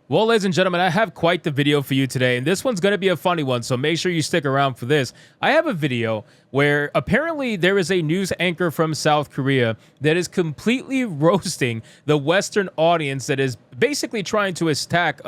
Well, ladies and gentlemen, I have quite the video for you today, and this one's going to be a funny one, so make sure you stick around for this. I have a video where apparently there is a news anchor from South Korea that is completely roasting the Western audience that is basically trying to attack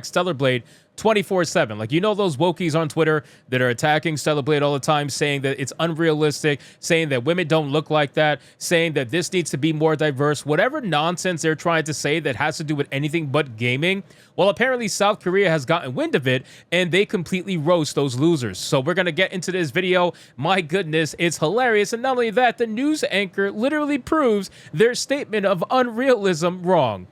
Stellar Blade 24/7. Like, you know, those wokies on Twitter that are attacking Stellar Blade all the time, saying that it's unrealistic, saying that women don't look like that, saying that this needs to be more diverse, whatever nonsense they're trying to say that has to do with anything but gaming. Well, apparently South Korea has gotten wind of it, and they completely roast those losers. So we're going to get into this video. My goodness, it's hilarious. And not only that, the news anchor literally proves their statement of unrealism wrong.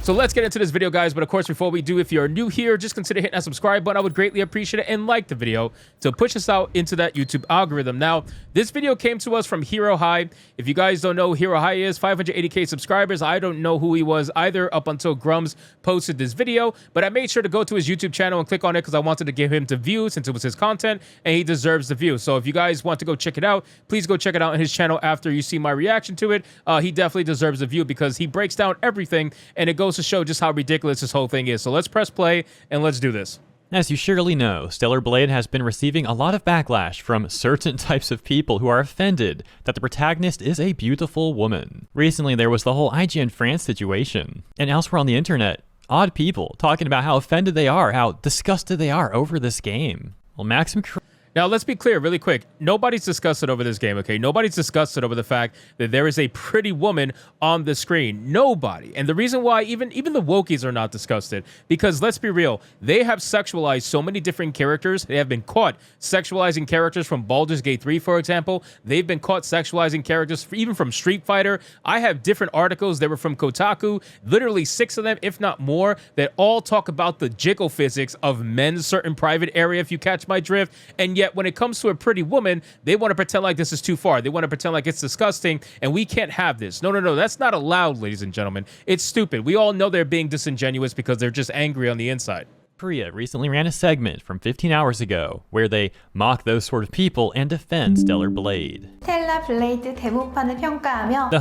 So let's get into this video, guys. But of course, before we do, if you're new here, just consider hitting that subscribe button. I would greatly appreciate it, and like the video to push us out into that YouTube algorithm. Now, this video came to us from Hero High. If you guys don't know who Hero High is, 580k subscribers. I don't know who he was either up until Grums posted this video, but I made sure to go to his YouTube channel and click on it because I wanted to give him the view since it was his content, and he deserves the view. So if you guys want to go check it out, please go check it out on his channel after you see my reaction to it. He definitely deserves the view because he breaks down everything, and it goes to show just how ridiculous this whole thing is. So let's press play and let's do this. As you surely know, Stellar Blade has been receiving a lot of backlash from certain types of people who are offended that the protagonist is a beautiful woman. Recently, there was the whole IGN France situation, and elsewhere on the internet, odd people talking about how offended they are, how disgusted they are over this game. Well, Maxim... Now, let's be clear really quick. Nobody's disgusted over this game, okay? Nobody's disgusted over the fact that there is a pretty woman on the screen. Nobody. And the reason why even the wokies are not disgusted, because let's be real, they have sexualized so many different characters. They have been caught sexualizing characters from Baldur's Gate 3, for example. They've been caught sexualizing characters even from Street Fighter. I have different articles that were from Kotaku, literally 6 of them, if not more, that all talk about the jiggle physics of men's certain private area, if you catch my drift. And yet, when it comes to a pretty woman, they want to pretend like this is too far. They want to pretend like it's disgusting, and we can't have this. No. That's not allowed, ladies and gentlemen. It's stupid. We all know they're being disingenuous because they're just angry on the inside. Korea recently ran a segment from 15 hours ago where they mock those sort of people and defend Stellar Blade. The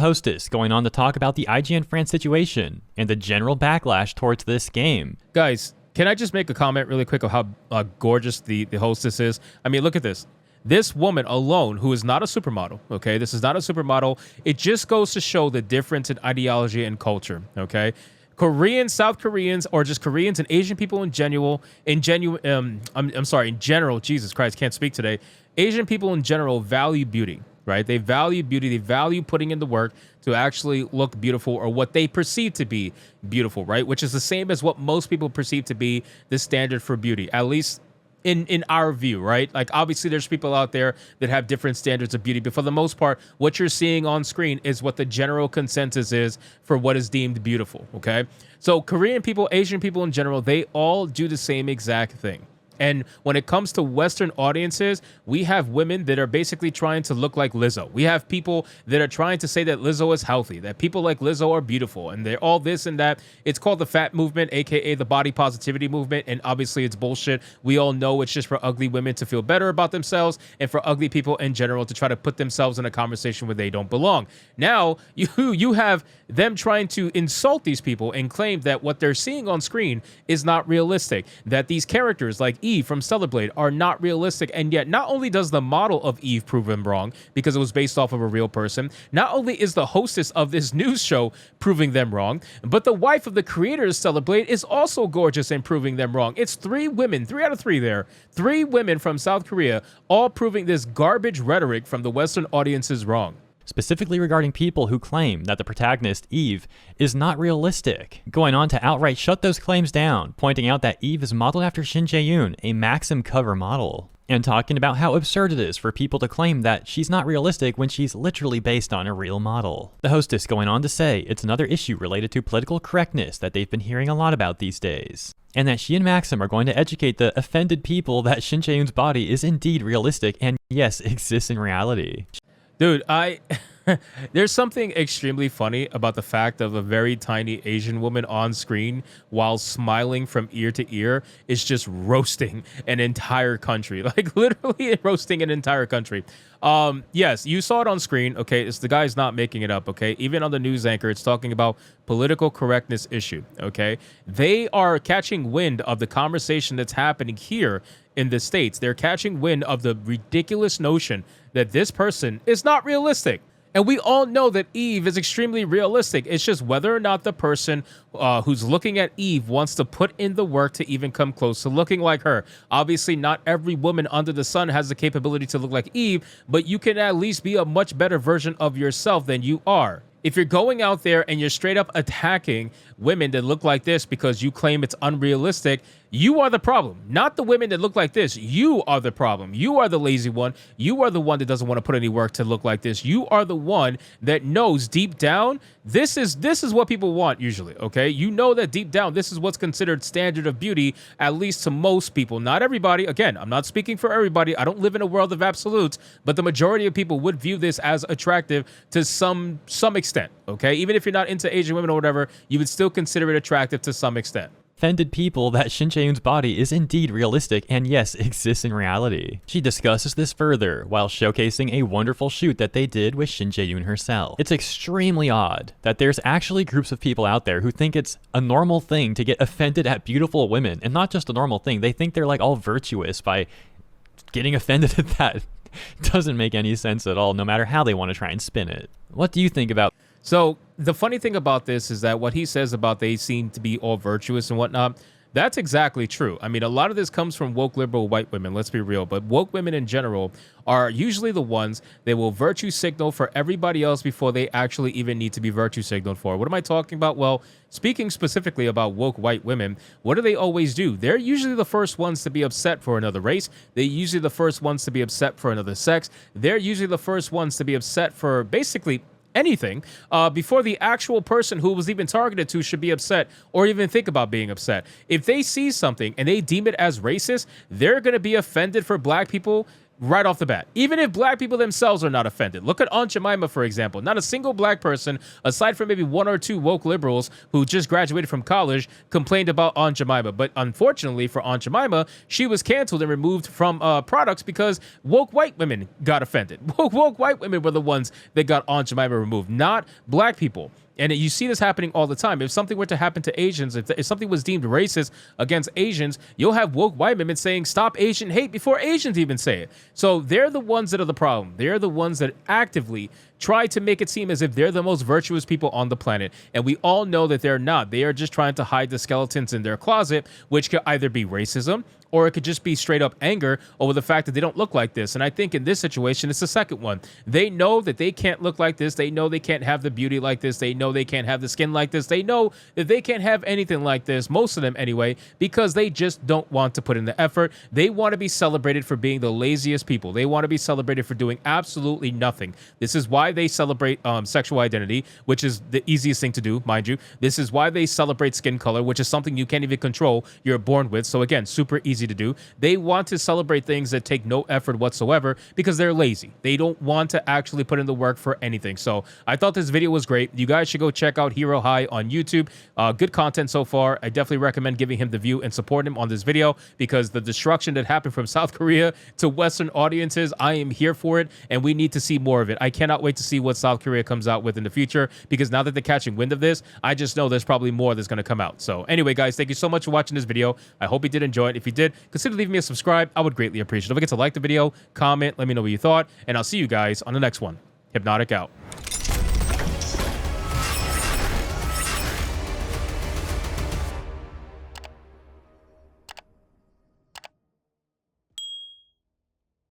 hostess going on to talk about the IGN France situation and the general backlash towards this game. Guys, can I just make a comment really quick of how gorgeous the hostess is? I mean, look at this. This woman alone, who is not a supermodel, okay? This is not a supermodel. It just goes to show the difference in ideology and culture, okay? Koreans, South Koreans, or just Koreans and Asian people in general, in general, Jesus Christ, can't speak today. Asian people in general value beauty, right? They value beauty. They value putting in the work to actually look beautiful, or what they perceive to be beautiful, right? Which is the same as what most people perceive to be the standard for beauty, at least in our view, right? Like, obviously there's people out there that have different standards of beauty, but for the most part, what you're seeing on screen is what the general consensus is for what is deemed beautiful, okay? So Korean people, Asian people in general, they all do the same exact thing. And when it comes to Western audiences, we have women that are basically trying to look like Lizzo. We have people that are trying to say that Lizzo is healthy, that people like Lizzo are beautiful, and they're all this and that. It's called the fat movement, aka the body positivity movement, and obviously it's bullshit. We all know it's just for ugly women to feel better about themselves, and for ugly people in general to try to put themselves in a conversation where they don't belong. Now, you have them trying to insult these people and claim that what they're seeing on screen is not realistic, that these characters like Eve from Stellar Blade are not realistic, and yet not only does the model of Eve prove them wrong because it was based off of a real person, not only is the hostess of this news show proving them wrong, but the wife of the creator of Stellar Blade is also gorgeous and proving them wrong. It's 3 women, 3 out of 3 there, 3 women from South Korea, all proving this garbage rhetoric from the Western audiences wrong. Specifically regarding people who claim that the protagonist, Eve, is not realistic, going on to outright shut those claims down, pointing out that Eve is modeled after Shin Jae-yoon, a Maxim cover model, and talking about how absurd it is for people to claim that she's not realistic when she's literally based on a real model. The hostess going on to say it's another issue related to political correctness that they've been hearing a lot about these days, and that she and Maxim are going to educate the offended people that Shin Jae-yoon's body is indeed realistic and yes, exists in reality. Dude, There's something extremely funny about the fact of a very tiny Asian woman on screen while smiling from ear to ear is just roasting an entire country, like literally roasting an entire country. Yes, you saw it on screen. Okay, it's the guy's not making it up. Okay, even on the news anchor, it's talking about political correctness issue. Okay, they are catching wind of the conversation that's happening here in the States. They're catching wind of the ridiculous notion that this person is not realistic. And we all know that Eve is extremely realistic. It's just whether or not the person who's looking at Eve wants to put in the work to even come close to looking like her. Obviously, not every woman under the sun has the capability to look like Eve, but you can at least be a much better version of yourself than you are. If you're going out there and you're straight up attacking women that look like this because you claim it's unrealistic, you are the problem, not the women that look like this. You are the problem. You are the lazy one. You are the one that doesn't want to put any work to look like this. You are the one that knows deep down this is what people want usually, okay? You know that deep down this is what's considered standard of beauty, at least to most people. Not everybody. Again, I'm not speaking for everybody. I don't live in a world of absolutes, but the majority of people would view this as attractive to some extent, okay? Even if you're not into Asian women or whatever, you would still consider it attractive to some extent. Offended people that Shin Jae-yoon's body is indeed realistic and yes, exists in reality. She discusses this further while showcasing a wonderful shoot that they did with Shin Jae-yoon herself. It's extremely odd that there's actually groups of people out there who think it's a normal thing to get offended at beautiful women, and not just a normal thing, they think they're like all virtuous by getting offended at that. Doesn't make any sense at all, no matter how they want to try and spin it. What do you think about? So the funny thing about this is that what he says about they seem to be all virtuous and whatnot, that's exactly true. I mean, a lot of this comes from woke liberal white women, let's be real. But woke women in general are usually the ones that will virtue signal for everybody else before they actually even need to be virtue signaled for. What am I talking about? Well, speaking specifically about woke white women, what do they always do? They're usually the first ones to be upset for another race. They're usually the first ones to be upset for another sex. They're usually the first ones to be upset for basically anything before the actual person who was even targeted to should be upset or even think about being upset. If they see something and they deem it as racist, they're going to be offended for black people right off the bat, even if black people themselves are not offended. Look at Aunt Jemima, for example. Not a single black person, aside from maybe one or two woke liberals who just graduated from college, complained about Aunt Jemima. But unfortunately for Aunt Jemima, she was canceled and removed from products because woke white women got offended. Woke white women were the ones that got Aunt Jemima removed, not black people. And you see this happening all the time. If something were to happen to Asians, if something was deemed racist against Asians, you'll have woke white women saying, stop Asian hate, before Asians even say it. So they're the ones that are the problem. They're the ones that actively try to make it seem as if they're the most virtuous people on the planet. And we all know that they're not. They are just trying to hide the skeletons in their closet, which could either be racism or it could just be straight up anger over the fact that they don't look like this. And I think in this situation, it's the second one. They know that they can't look like this. They know they can't have the beauty like this. They know they can't have the skin like this. They know that they can't have anything like this, most of them anyway, because they just don't want to put in the effort. They want to be celebrated for being the laziest people. They want to be celebrated for doing absolutely nothing. This is why they celebrate sexual identity, which is the easiest thing to do, mind you. This is why they celebrate skin color, which is something you can't even control. You're born with. So again, super easy to do. They want to celebrate things that take no effort whatsoever because they're lazy. They don't want to actually put in the work for anything. So I thought this video was great. You guys should go check out Hero High on YouTube. Good content so far. I definitely recommend giving him the view and support him on this video because the destruction that happened from South Korea to Western audiences, I am here for it and we need to see more of it. I cannot wait to see what South Korea comes out with in the future because now that they're catching wind of this, I just know there's probably more that's going to come out. So anyway, guys, thank you so much for watching this video. I hope you did enjoy it. If you did, consider leaving me a subscribe. I would greatly appreciate it. Don't forget to like the video, comment, let me know what you thought, and I'll see you guys on the next one. Hypnotic out.